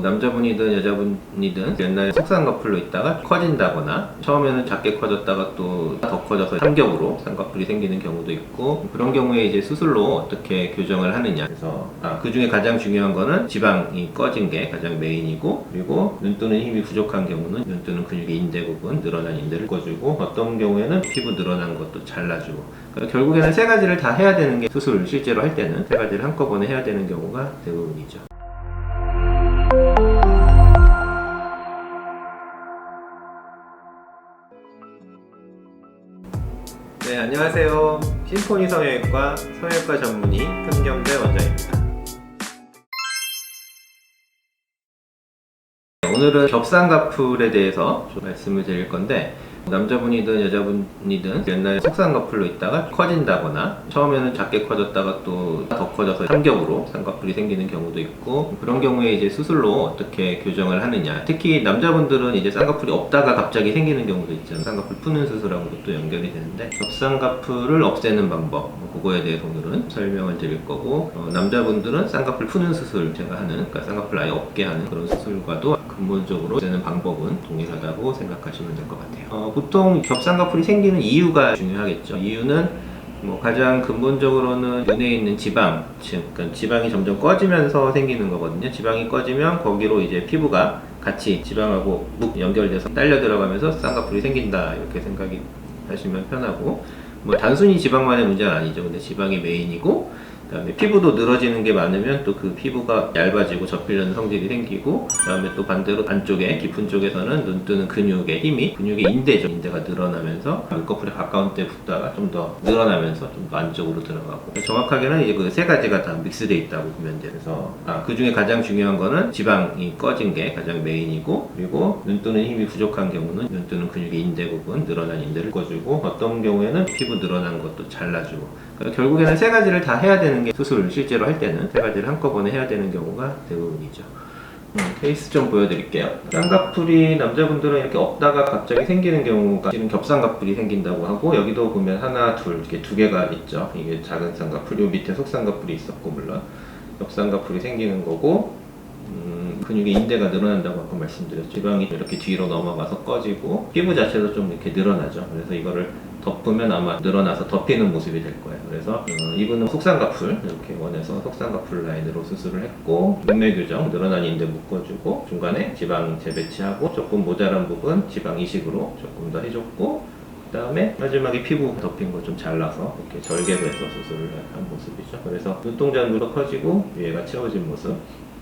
남자분이든 여자분이든 옛날에 속쌍꺼풀로 있다가 커진다거나 처음에는 작게 커졌다가 또 더 커져서 삼겹으로 쌍꺼풀이 생기는 경우도 있고, 그런 경우에 이제 수술로 어떻게 교정을 하느냐. 그래서 그 중에 가장 중요한 거는 지방이 꺼진 게 가장 메인이고, 그리고 눈 뜨는 힘이 부족한 경우는 눈 뜨는 근육의 인대 부분, 늘어난 인대를 꺼주고, 어떤 경우에는 피부 늘어난 것도 잘라주고, 그러니까 결국에는 세 가지를 다 해야 되는 게, 수술 실제로 할 때는 세 가지를 한꺼번에 해야 되는 경우가 대부분이죠. 네, 안녕하세요. 심포니 성형외과 성형외과 전문의 현경대 원장입니다. 오늘은 겹쌍꺼풀에 대해서 좀 말씀을 드릴 건데, 남자분이든 여자분이든 옛날에 속쌍꺼풀로 있다가 커진다거나 처음에는 작게 커졌다가 또 더 커져서 삼겹으로 쌍꺼풀이 생기는 경우도 있고, 그런 경우에 이제 수술로 어떻게 교정을 하느냐. 특히 남자분들은 이제 쌍꺼풀이 없다가 갑자기 생기는 경우도 있잖아요. 쌍꺼풀 푸는 수술하고도 또 연결이 되는데, 겹쌍꺼풀을 없애는 방법, 그거에 대해서 오늘은 설명을 드릴 거고, 남자분들은 쌍꺼풀 푸는 수술, 제가 하는, 그러니까 쌍꺼풀 아예 없게 하는 그런 수술과도 근본적으로 없애는 방법은 동일하다고 생각하시면 될 것 같아요. 보통 겹쌍꺼풀이 생기는 이유가 중요하겠죠. 이유는 가장 근본적으로는 눈에 있는 지방, 그러니까 지방이 점점 꺼지면서 생기는 거거든요. 지방이 꺼지면 거기로 이제 피부가 같이 지방하고 묵 연결돼서 딸려 들어가면서 쌍꺼풀이 생긴다, 이렇게 생각이 하시면 편하고, 단순히 지방만의 문제는 아니죠. 근데 지방이 메인이고, 그 다음에 피부도 늘어지는 게 많으면 또 그 피부가 얇아지고 접히려는 성질이 생기고, 그 다음에 또 반대로 안쪽에 깊은 쪽에서는 눈 뜨는 근육의 힘이, 근육의 인대죠. 인대가 늘어나면서 눈꺼풀에 가까운 데 붙다가 좀 더 늘어나면서 좀 더 안쪽으로 들어가고, 정확하게는 이제 그 세 가지가 다 믹스되어 있다고 보면 돼요. 그래서 그 중에 가장 중요한 거는 지방이 꺼진 게 가장 메인이고, 그리고 눈 뜨는 힘이 부족한 경우는 눈 뜨는 근육의 인대 부분, 늘어난 인대를 꺼주고, 어떤 경우에는 피부 늘어난 것도 잘라주고, 그러니까 결국에는 세 가지를 다 해야 되는 게, 수술 실제로 할 때는 세 가지를 한꺼번에 해야 되는 경우가 대부분이죠. 케이스 좀 보여드릴게요. 쌍꺼풀이 남자분들은 이렇게 없다가 갑자기 생기는 경우가, 지금 겹쌍꺼풀이 생긴다고 하고, 여기도 보면 하나, 둘, 이렇게 두 개가 있죠. 이게 작은 쌍꺼풀, 요 밑에 속쌍꺼풀이 있었고, 물론 겹쌍꺼풀이 생기는 거고, 근육의 인대가 늘어난다고 아까 말씀드렸죠. 지방이 이렇게 뒤로 넘어가서 꺼지고, 피부 자체도 좀 이렇게 늘어나죠. 그래서 이거를 덮으면 아마 늘어나서 덮이는 모습이 될 거예요. 그래서 이분은 속쌍꺼풀, 이렇게 원해서 속쌍꺼풀 라인으로 수술을 했고, 눈매 교정, 늘어난 인대 묶어주고, 중간에 지방 재배치하고, 조금 모자란 부분 지방 이식으로 조금 더 해줬고, 그 다음에 마지막에 피부 덮인 거 좀 잘라서 이렇게 절개로 해서 수술을 한 모습이죠. 그래서 눈동자도 커지고 위에가 채워진 모습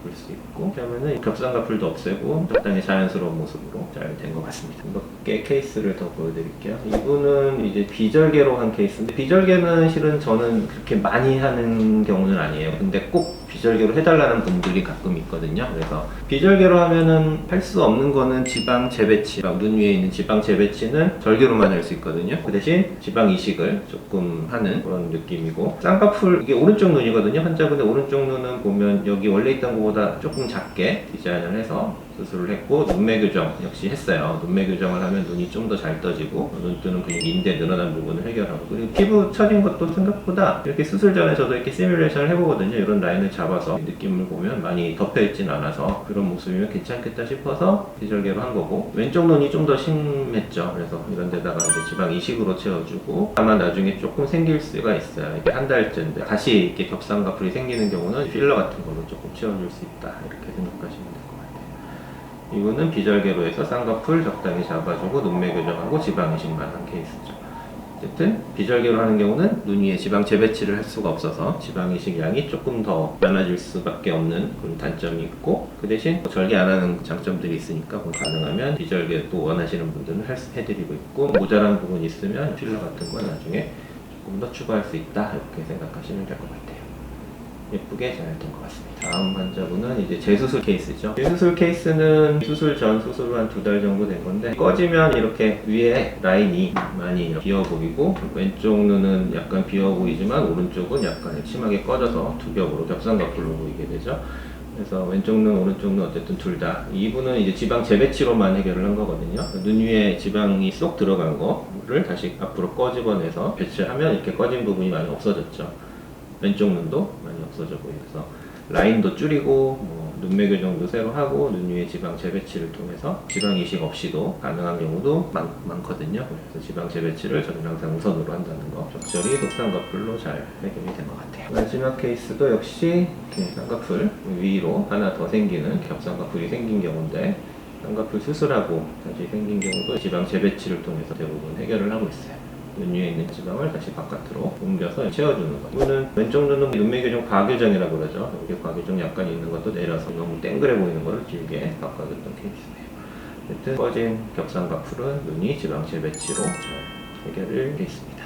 볼 수 있고, 이렇게 하면은 겹쌍꺼풀도 없애고 적당히 자연스러운 모습으로 잘 된 것 같습니다. 몇 개 케이스를 더 보여드릴게요. 이분은 이제 비절개로 한 케이스인데, 비절개는 실은 저는 그렇게 많이 하는 경우는 아니에요. 근데 꼭 비절개로 해달라는 분들이 가끔 있거든요. 그래서 비절개로 하면은 할 수 없는 거는 지방 재배치, 눈 위에 있는 지방 재배치는 절개로만 할 수 있거든요. 그 대신 지방 이식을 조금 하는 그런 느낌이고, 쌍꺼풀, 이게 오른쪽 눈이거든요. 환자분의 오른쪽 눈은 보면 여기 원래 있던 것보다 조금 작게 디자인을 해서 수술을 했고, 눈매 교정 역시 했어요. 눈매 교정을 하면 눈이 좀 더 잘 떠지고, 눈 뜨는 근육 인대 늘어난 부분을 해결하고, 그리고 피부 처진 것도 생각보다 이렇게 수술 전에 저도 이렇게 시뮬레이션을 해보거든요. 이런 라인을 잡아서 느낌을 보면 많이 덮여있진 않아서 그런 모습이면 괜찮겠다 싶어서 비절개로 한 거고, 왼쪽 눈이 좀 더 심했죠. 그래서 이런 데다가 이제 지방 이식으로 채워주고, 아마 나중에 조금 생길 수가 있어요. 이게 한 달째인데 다시 이렇게 겹쌍꺼풀이 생기는 경우는 필러 같은 걸로 조금 채워줄 수 있다, 이렇게 생각하시면 될 것 같아요. 이거는 비절개로 해서 쌍꺼풀 적당히 잡아주고 눈매 교정하고 지방 이식만 한 케이스죠. 어쨌든 비절개로 하는 경우는 눈 위에 지방 재배치를 할 수가 없어서 지방 이식 양이 조금 더 많아질 수밖에 없는 그런 단점이 있고, 그 대신 절개 안 하는 장점들이 있으니까 가능하면 비절개도 원하시는 분들은 해드리고 있고, 모자란 부분이 있으면 필러 같은 건 나중에 조금 더 추가할 수 있다, 이렇게 생각하시면 될 것 같아요. 예쁘게 잘 된 것 같습니다. 다음 환자분은 이제 재수술 케이스죠. 재수술 케이스는 수술 전, 수술 후 한 2달 정도 된 건데, 꺼지면 이렇게 위에 라인이 많이 비어 보이고, 왼쪽 눈은 약간 비어 보이지만 오른쪽은 약간 심하게 꺼져서 두 겹으로 겹쌍꺼풀로 보이게 되죠. 그래서 왼쪽 눈, 오른쪽 눈 어쨌든 둘 다, 이분은 이제 지방 재배치로만 해결을 한 거거든요. 눈 위에 지방이 쏙 들어간 거를 다시 앞으로 꺼집어내서 배치하면 이렇게 꺼진 부분이 많이 없어졌죠. 왼쪽 눈도 많이 없어져 보여서 라인도 줄이고, 눈매 교정도 새로 하고 눈 위에 지방 재배치를 통해서 지방 이식 없이도 가능한 경우도 많거든요. 그래서 지방 재배치를 저는 항상 우선으로 한다는 거 적절히 속쌍꺼풀로 잘 해결이 된 것 같아요. 마지막 케이스도 역시 이렇게 쌍꺼풀 위로 하나 더 생기는 겹쌍꺼풀이 생긴 경우인데 쌍꺼풀 수술하고 다시 생긴 경우도 지방 재배치를 통해서 대부분 해결을 하고 있어요. 눈 위에 있는 지방을 다시 바깥으로 옮겨서 채워주는 거. 이거는 왼쪽 눈은 눈매 교정 과교정이라고 그러죠. 여기 과교정 약간 있는 것도 내려서 너무 땡그래 보이는 거를 길게 바꿔줬던 케이스네요. 하여튼 꺼진 겹쌍꺼풀은 눈이 지방 재배치로 잘 해결을 했습니다.